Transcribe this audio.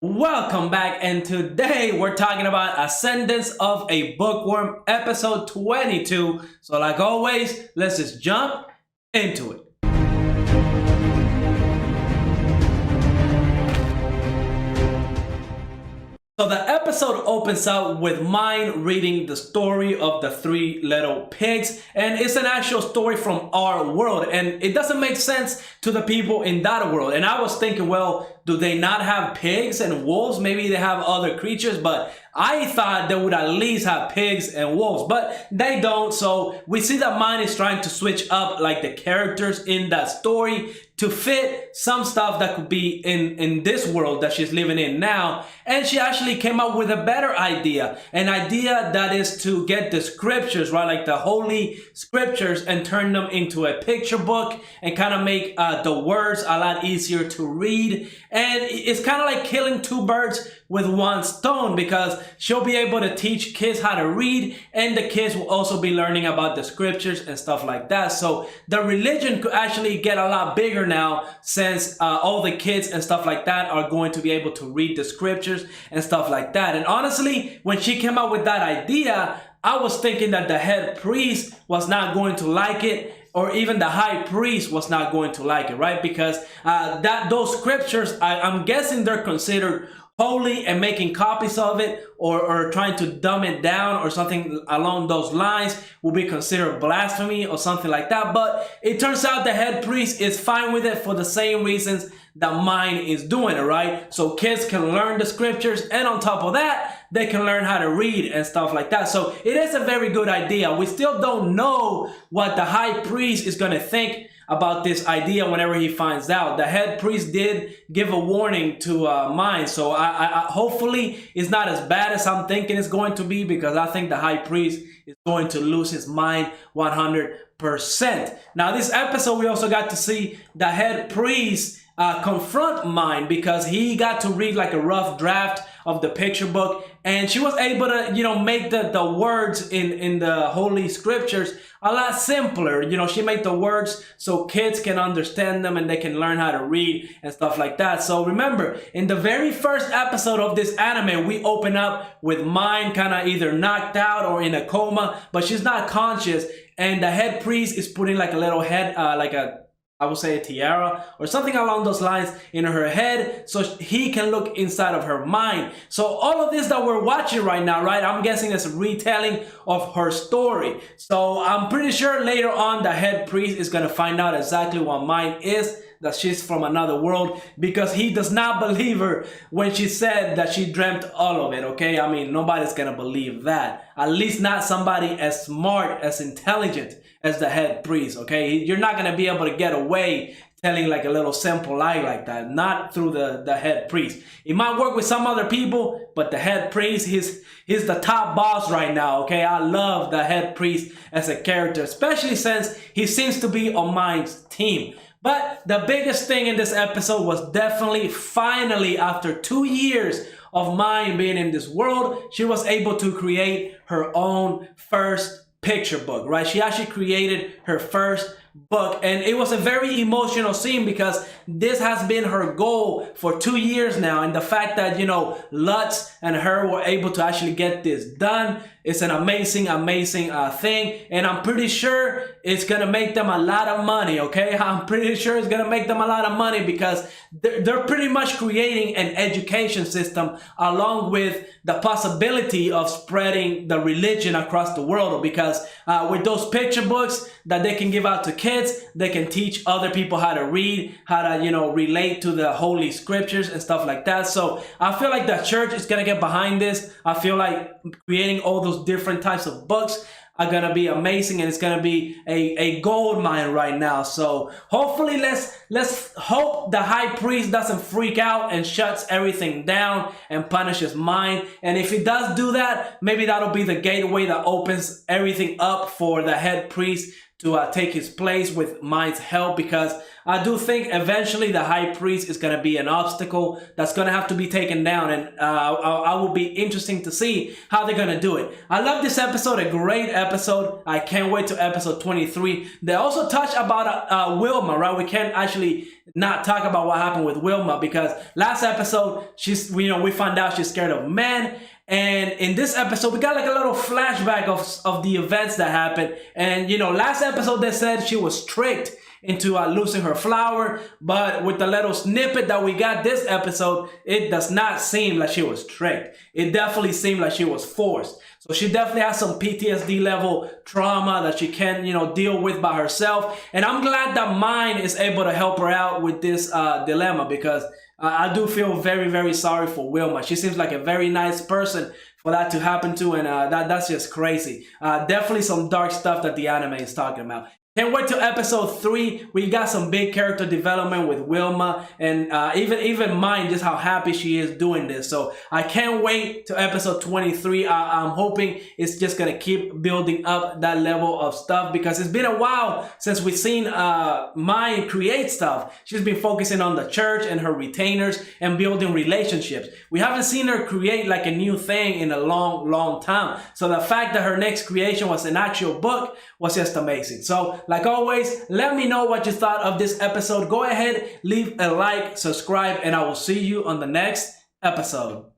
Welcome back, and today we're talking about Ascendance of a Bookworm, episode 22. So like always, let's just jump into it. So the episode opens up with mine reading the story of the three little pigs, and it's an actual story from our world, and it doesn't make sense to the people in that world. And I was thinking, well, do they not have pigs and wolves? Maybe they have other creatures, but I thought they would at least have pigs and wolves, but they don't. So we see that mine is trying to switch up like the characters in that story to fit some stuff that could be in this world that she's living in now. And she actually came up with a better idea, an idea that is to get the scriptures, right, like the holy scriptures, and turn them into a picture book and kind of make the words a lot easier to read. And it's kind of like killing two birds with one stone, because she'll be able to teach kids how to read, and the kids will also be learning about the scriptures and stuff like that. So the religion could actually get a lot bigger now, since all the kids and stuff like that are going to be able to read the scriptures and stuff like that. And honestly, when she came up with that idea, I was thinking that the head priest was not going to like it, or even the high priest was not going to like it, right? Because those scriptures, I'm guessing they're considered holy, and making copies of it or trying to dumb it down or something along those lines will be considered blasphemy or something like that. But it turns out the head priest is fine with it for the same reasons that mine is doing it, right? So kids can learn the scriptures, and on top of that, they can learn how to read and stuff like that. So it is a very good idea. We still don't know what the high priest is going to think about this idea whenever he finds out. The head priest did give a warning to mine, so I hopefully it's not as bad as I'm thinking it's going to be, because I think the high priest is going to lose his mind 100%. Now this episode we also got to see the head priest confront mine, because he got to read like a rough draft of the picture book, and she was able to, make the words in the holy scriptures a lot simpler. She made the words so kids can understand them and they can learn how to read and stuff like that. So remember, in the very first episode of this anime, we open up with mine kind of either knocked out or in a coma, but she's not conscious, and the head priest is putting like a little head, I would say a tiara or something along those lines in her head, so he can look inside of her mind. So all of this that we're watching right now, right, I'm guessing it's a retelling of her story. So I'm pretty sure later on the head priest is going to find out exactly what mine is, that she's from another world, because he does not believe her when she said that she dreamt all of it, okay? I mean, nobody's gonna believe that. At least not somebody as smart, as intelligent as the head priest, okay? You're not gonna be able to get away telling like a little simple lie like that, not through the head priest. It might work with some other people, but the head priest, he's the top boss right now, okay? I love the head priest as a character, especially since he seems to be on mine's team. But the biggest thing in this episode was definitely, finally, after 2 years of mine being in this world, she was able to create her own first picture book, right? She actually created her first book, and it was a very emotional scene, because this has been her goal for 2 years now, and the fact that Lutz and her were able to actually get this done is an amazing thing, and I'm pretty sure it's gonna make them a lot of money, okay? I'm pretty sure it's gonna make them a lot of money, because they're pretty much creating an education system along with the possibility of spreading the religion across the world, because with those picture books that they can give out to kids, they can teach other people how to read, how to relate to the holy scriptures and stuff like that. So I feel like the church is gonna get behind this. I feel like creating all those different types of books are gonna be amazing, and it's gonna be a gold mine right now. So hopefully let's hope the high priest doesn't freak out and shuts everything down and punishes mine. And if he does do that, maybe that'll be the gateway that opens everything up for the head priest to take his place with Mind's help, because I do think eventually the High Priest is going to be an obstacle that's going to have to be taken down, and I will be interesting to see how they're going to do it. I love this episode, a great episode. I can't wait to episode 23. They also touch about Wilma, right? We can't actually not talk about what happened with Wilma, because last episode we found out she's scared of men. And in this episode, we got like a little flashback of the events that happened. And, last episode they said she was tricked into losing her flower. But with the little snippet that we got this episode, it does not seem like she was tricked. It definitely seemed like she was forced. So she definitely has some PTSD level trauma that she can't, deal with by herself. And I'm glad that Mind is able to help her out with this dilemma, because I do feel very, very sorry for Wilma. She seems like a very nice person for that to happen to, and that's just crazy. Definitely some dark stuff that the anime is talking about. Can't wait till episode 3. We got some big character development with Wilma, and even Mind, just how happy she is doing this. So I can't wait till episode 23. I'm hoping it's just gonna keep building up that level of stuff, because it's been a while since we've seen Mind create stuff. She's been focusing on the church and her retainers and building relationships. We haven't seen her create like a new thing in a long, long time. So the fact that her next creation was an actual book was just amazing. So like always, let me know what you thought of this episode. Go ahead, leave a like, subscribe, and I will see you on the next episode.